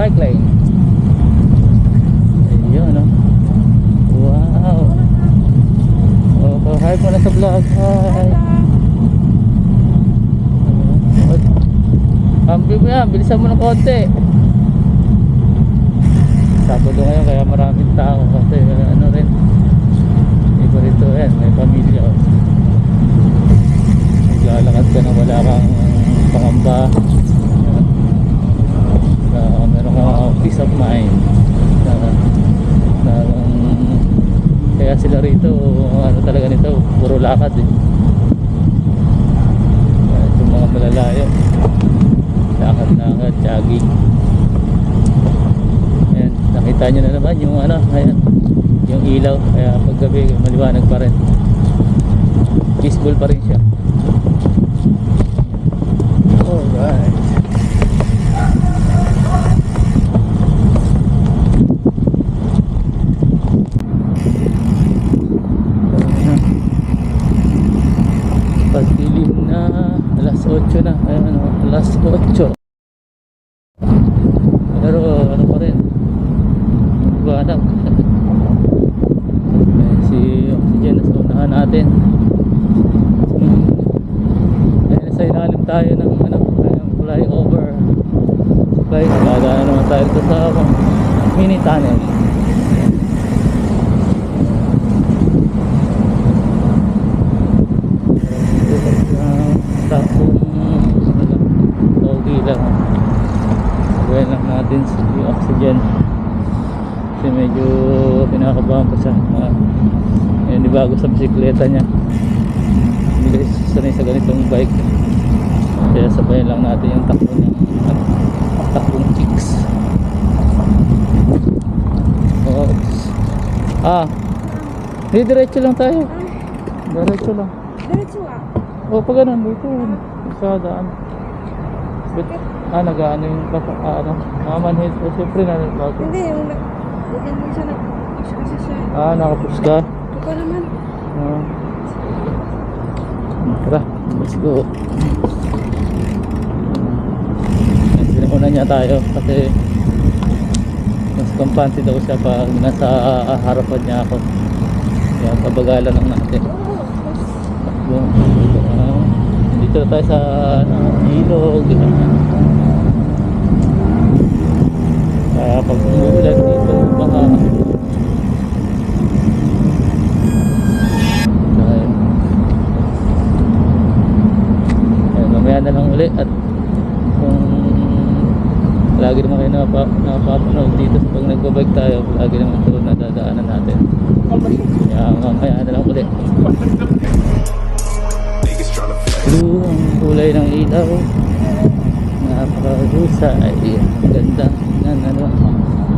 bike lane. Ayun, no? Wow. Oh, hi mo na sa vlog. Hi. Bilisan mo ng konti. Sabado ngayon kaya maraming tao kasi ano rin, iba rito yan, may pamilya. Naglalakad ka na wala kang pangamba, meron kang peace of mind na kaya sila rito ano talaga nito, puro lakad eh. Yung mga malalayo, lakad, jogging. Ayan, nakita nyo na naman yung ano, ayan, yung ilaw, kaya paggabi maliwanag pa rin, peaceful pa rin siya. Alright. Pagdilim na, alas 8 na, ayan, alas 8. Pero ano pa rin, liwanag. Si oxygen na sa unahan natin. Ayan, nasa ilalim tayo ng ano, flyover. Gagana naman tayo ito sa mini tunnel. Tapos okay lang. Gawin lang natin si oxygen kasi medyo pinakabahan pa siya. Di bago sa bisikleta niya, hindi kasi sanay sa ganitong bike, kaya sabayan lang natin yung takbo niya, takbong chicks. Oops. Diretso lang tayo, diretso lang. Diretso ah. O pag ganun dito sa daan. Nag-ano yung manhid o siyempre na nagbago. Hindi, yan mo siya nag-push kasi siya. Nakapush ka? Ikaw naman. Tara, let's go. Sinauna niya tayo kasi mas kampante daw siya pag nasa harapan niya ako, kaya pabagalan lang natin. Dito na tayo sa ilog. Kaya pag umulan dito baka mamaya na lang ulit. At kung lagi naman kayo napapanood dito pag nagbabike tayo, lagi naman ito nadadaanan natin, kaya mamaya na lang ulit. Blue ang kulay ng ilaw, napakahusay, ganda yan, ano,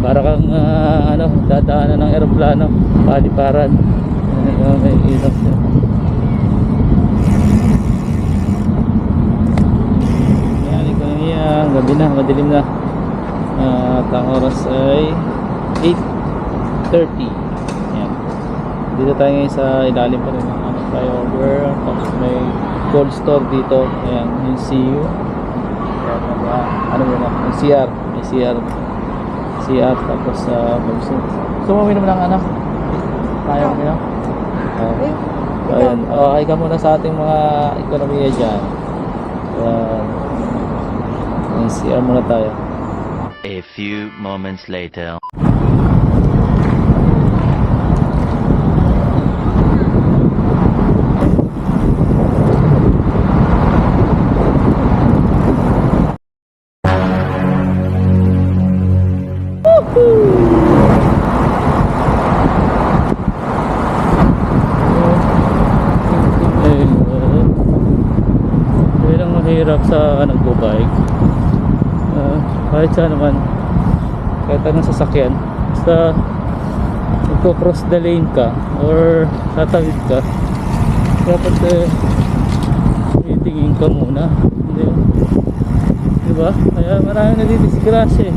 para kang dadaanan ng eroplano, paliparan. May ilaw siya. Gabi na, madilim na. At ang oras ay 8:30. Ayan. Dito tayo ngayon sa ilalim pa rin ng flyover. Tapos may cold store dito. Ayan, yung CU. Ano mo na? Yung CR. May CR. Tapos sumami naman ang anak. Kaya mo na? Ayan. Ay ka muna sa ating mga ekonomiya dyan. Ayan. CR muna tayo. A few moments later. Yun ang mahirap sa nagbo-bike. Kahit saan naman, kahit anong sasakyan, basta magko-cross the lane ka or tatawid ka, dapat titingin ka muna, diba? Kaya maraming nadidisgrasya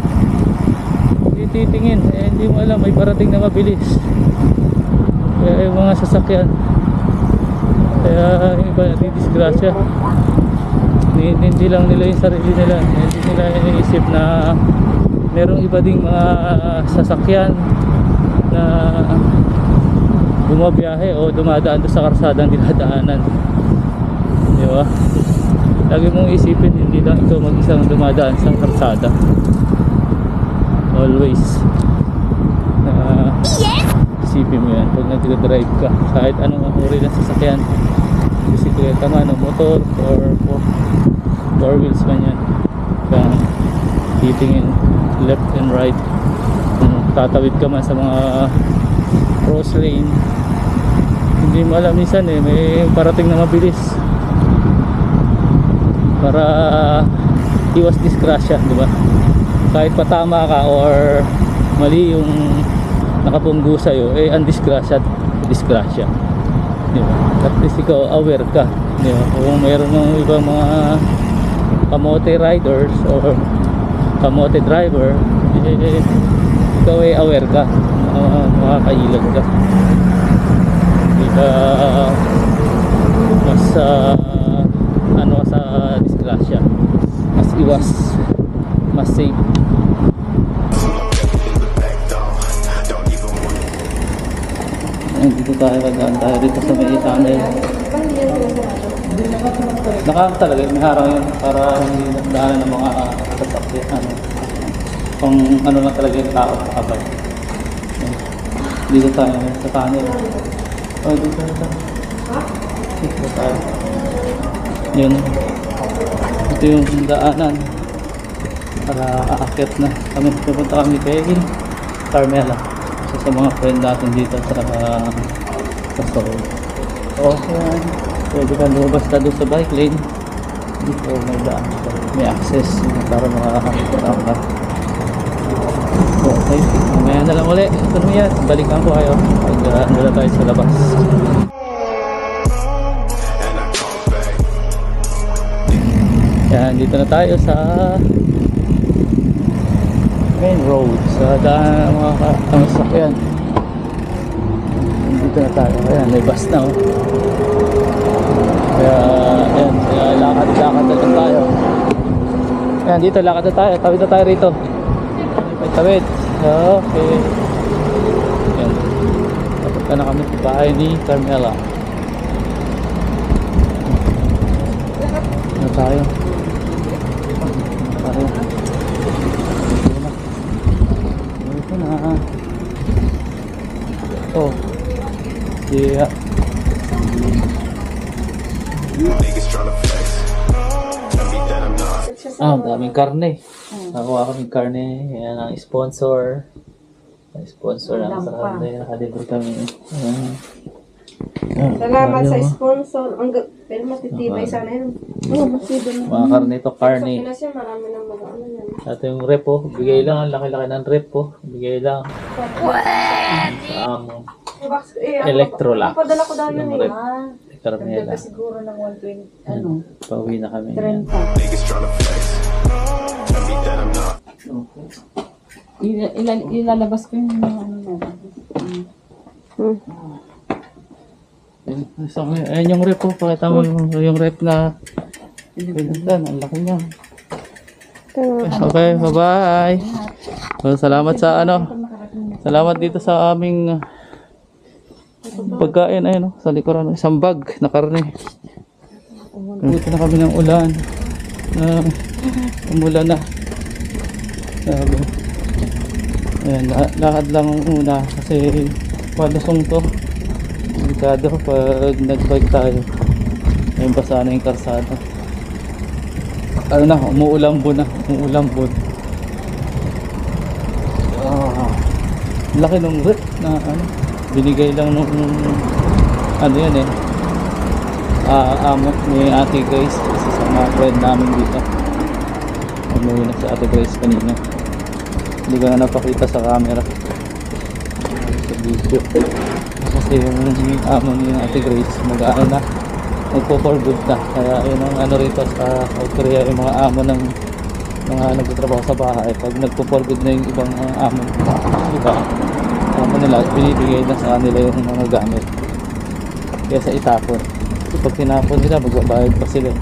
hindi titingin, hindi mo alam may parating na mabilis, kaya yung mga sasakyan, kaya yung iba nadidisgrasya. Hindi lang nila yung sarili nila, hindi nila iniisip na merong iba ding mga sasakyan na bumabiyahe o dumadaan doon sa karsadang dinadaanan, di ba? Lagi mong isipin, hindi lang ikaw mag-isang dumadaan sa karsada. Always isipin mo yan pag nag-drive ka, kahit anong uri ng sasakyan, bisikleta man o motor or four wheels man yan, kaya titingin left and right. Kung tatawid ka man sa mga cross lane, hindi mo alam minsan may parating na mabilis, para iwas disgrasya, di ba? Kahit patama ka or mali yung nakapunggo sa'yo, ang disgrasya, di ba? At least ikaw aware ka, di ba? Kung mayroon ng ibang mga kamote riders or kamote driver, ikaw ay aware ka, makakailag ka, hindi ka mas ano sa disgrasya, mas iwas, mas safe. Dito tayo, magdaan tayo dito sa may tunnel. Nakakita talaga, may harang yun para hindi daanan ng mga sasakyan, kung ano lang talaga yung tao kakabay. Dito tayo sa tunnel. Dito tayo. Yun, ito yung daanan para aakyat na kami. Pupunta kami kay Carmela, isa sa mga friend natin dito sa Seoul. Okay, pwede ka lumabas na doon sa bike lane. Dito may daan, may access para makakakita ka. Okay, mamaya na lang ulit. Ito naman yan, balikan ko kayo pag nila tayo sa labas. Yan, dito na tayo sa main road, sa daan ng mga sasakyan. Dito na tayo, ayan, may bus na kaya ayan, lakad na tayo. Ayan, dito lakad na tayo, tawid na tayo rito, tawid. Okay, ayan, tapos na kami sa bahay ni Carmela. Ano tayo? Ito na. Oh. Yeah. Daming karne. Nakuha kaming karne. Yan ang sponsor. Sponsor lang sa karne. Nakalibre kami. Salamat sa sponsor. Pero matitibay sana yun. Oo, matitibay na. Mga karne to, karne. Sa Pinas yan, marami ng mga ano yan. Ito yung rep po. Bigay lang. Ang laki-laki ng rep po. Bigay lang. Electrolux. Padala ko daw yun Yung rep. eh. Carmela. Siguro ng 120, ano? Pauwi na kami. 30. Ilalabas ko yung ano na. Ayan yung rep po. Pakita mo yung rep na pinagdan. Ang laki niya. Okay, bye-bye. Well, salamat sa ano. Salamat dito sa aming pagkain. Ayun, sa likuran. Isang bag na karne. Buti na kami ng ulan. Umulan na. Sabi. Ayan, lakad lang muna kasi palusong to. Delikado pag nag-bike tayo. Ayun, basa na yung karsada. Ano na, umuulambon na. Umuulambon. Laki ng rip na ano. Binigay lang nung ano yan eh. Amo ni Ate Grace. Isa sa mga friend namin dito. Umuwi na si Ate Grace kanina. Hindi ko na napakita sa camera. Sa video. Kasi yung amo ni Ate Grace mag-ano na, magpo-for good na. Kaya yun ang ano rito sa South Korea, yung mga amo ng mga nagtatrabaho sa bahay, pag nagpo-for good na yung ibang amo, diba, amo nila, binibigay na sa kanila yung mga gamit kaysa itapon. Kasi pag tinapon nila, magbabayad pa sila.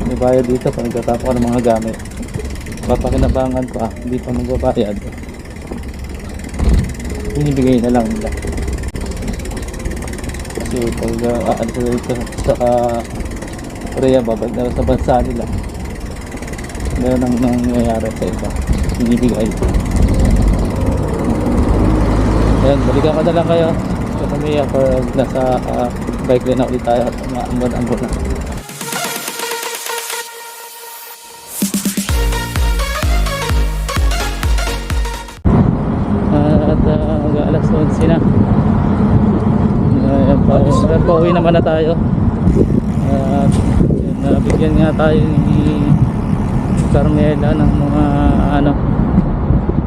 May bayad dito pag nagtatapon ka ng mga gamit. papakinabangan pa, hindi pa magbabayad, binibigay na lang nila. Kasi pag aalis na dito sa Korea, babalik na sa bansa nila, meron ang nangyayari sa iba, binibigay. Ayan, balikan ko na lang kayo sa kami pag nasa bike lane na ulit tayo at maambon-ambon na. At mag-alas 11 na. Ayan, pauwi naman na tayo. At nabigyan nga tayo ni Carmela ng mga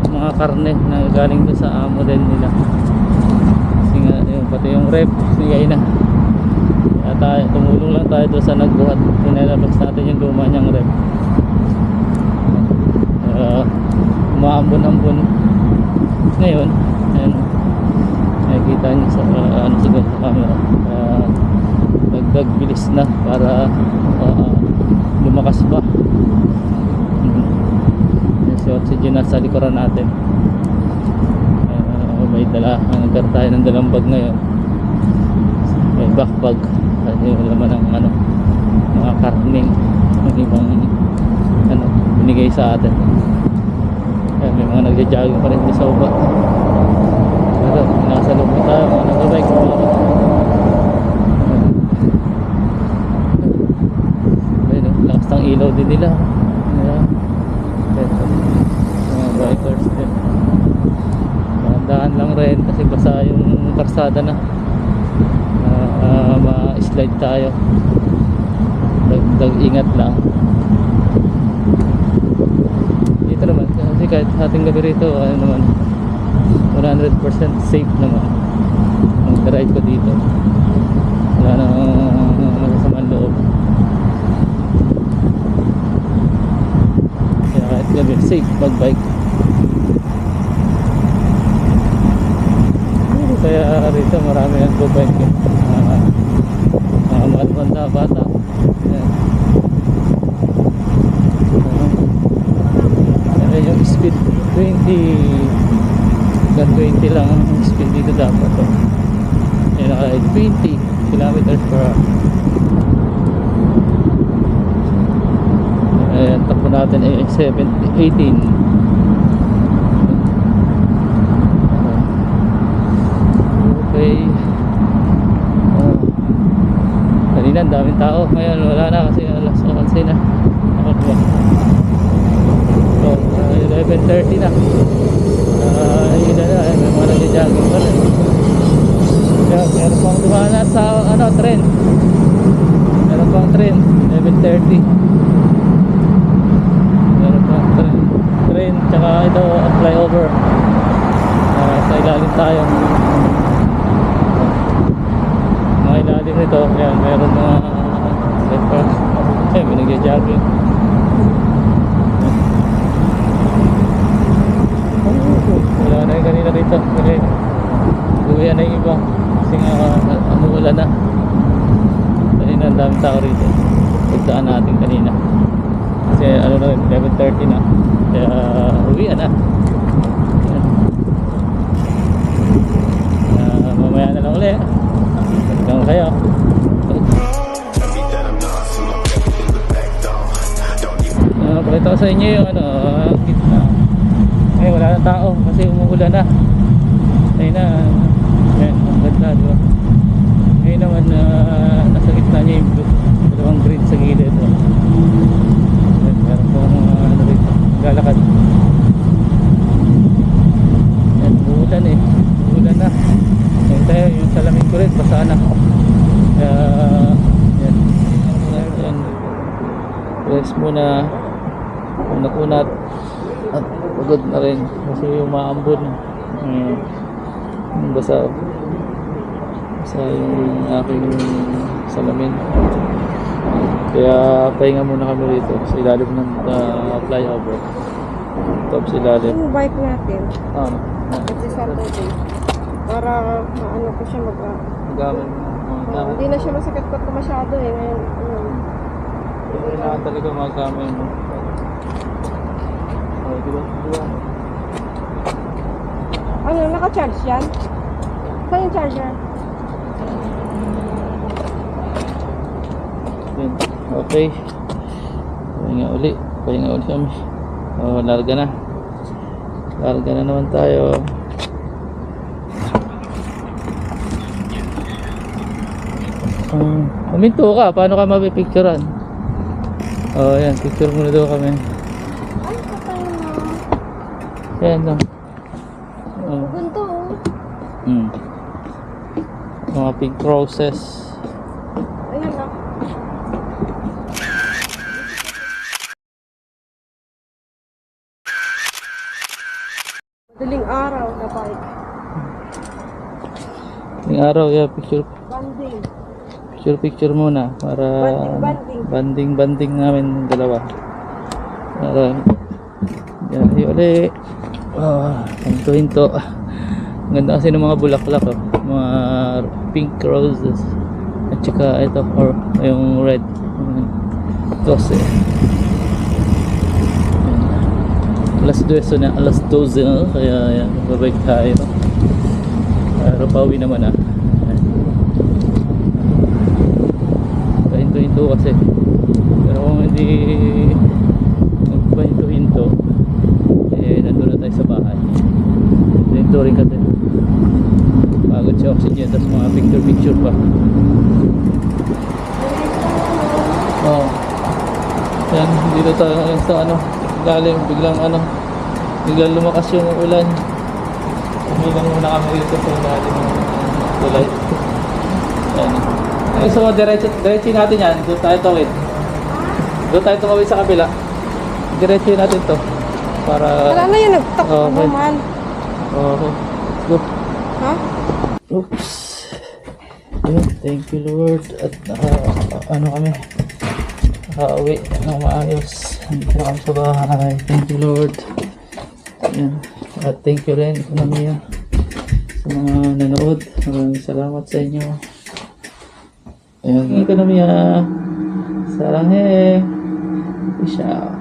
mga karne na galing doon sa amo din nila. Kasi nga yun, pati yung rep sigay na. Kaya tayo, tumulong lang tayo doon sa nagbuhat. Pinalabas natin yung luma niyang rep. Umaambon-ambon ngayon. Ayan, nakikita niyo sa siguro sa camera. Dagdag bilis na para lumakas pa. Si oxygen nasa likuran natin. May dala, nagkar tayo ng dalang bag ngayon. May backbag kasi laman ng mga karning ng ibang binigay sa atin. Ayan, may mga nagja-jogging pa rin sa ubat. Pero nasa loob na tayo, mga nag-bike. Ayun, lakas ng ilaw din nila. Ayan, mga bikers din. Dahan lang rin kasi basa yung karsada na. Ma-slide tayo. Dagdag ingat lang. Dito naman kasi kahit ating gabi rito, 100% safe naman ang drive ko dito. Wala nang masasamang loob. Kaya kahit gabi safe mag-bike. Kaya rito marami ang go-bike mga matanda bata. Ayan, yung speed 20 lang ang speed dito dapat. Ayan, 20 kilometers per hour. Ayan, takbo natin ay 18. Kanina ang daming tao, ngayon wala na kasi alas 11 na. So 11:30 na. Ayun na, may mga nag-jogging pa rin. Kaya meron pang dumaan na sa tren. Meron pang tren 11:30. Meron pang tren tsaka ito flyover. Sa ilalim tayo. Ilalim nito, yan, meron mga lepers. May nagja-jogging. Wala na yung kanina rito. Uwian na yung iba. Kasi nga, umuulan na. Kanina, ang daming tao rito. Pagdaan natin kanina. Kasi ano na rin, 11:30 na. Kaya, uwian na. Mamaya na lang ulit. Hanggang kayo. Palito ko sa inyo yung gitna. Ngayon wala na tao kasi umuulan na. Ngayon na, ang ganda, diba? Ngayon naman nasa gitna niya yung dalawang grid sa gilid. Meron po mga rito, lalakad. Yan, umuulan umuulan na. Ngayon tayo, yung salamin ko rin, basa na. Kaya, yan. Rest muna. Nakunat. At pagod na rin. Kasi yung maambon. Basa. Basa yung aking salamin. Kaya, pahinga muna kami rito. Sa ilalim ng flyover. Top sa ilalim. Yung bike natin, Ito sa Saturday. Para maano ko siya Gamit. hindi na siya masakit ko masyado ngayon. Kailangan talaga magamit mo. diba? Ano, naka-charge yan? Saan yung charger? Yun. Okay. Pahinga uli kami. Oh, larga na naman tayo. Huminto ka, paano ka mapipicturean? Oh, yan, picture muna daw kami. Ay, patay na. Yan lang. Oh. Ganito, oh. Mga pink roses. Ayan na. Madaling araw na bike. Yung araw, yeah, Banding. picture muna para banding namin yung dalawa. Para biyahe uli. Hinto. Ang ganda kasi ng mga bulaklak, oh. Mga pink roses at saka ito, or yung red kasi alas 12 na, kaya yan, babalik tayo. Pawi naman hinto kasi, pero kung hindi magpahinto nandun na tayo sa bahay. Hinto rin kasi pagod si oxygen, tapos mga picture pa. Yan, dito tayo ngayon sa lalim, biglang lumakas yung ulan. Umilang muna kami dito sa lalim ng tulay. Yan. So, diretso natin yan. Doon tayo tawid. Doon tayo tumawid sa kabila. Diretso natin to. Para... Wala na yan, nagtak naman. Okay. Go. Ha? Oops. Yun, thank you Lord. At kami. Nakauwi ng maayos. Nandito na kami sa bahay. Thank you Lord. Yan. At thank you rin, Ekonomiya, sa mga nanood. Maraming salamat sa inyo. Ayan, Ekonomiya. Saranghe. Peace out.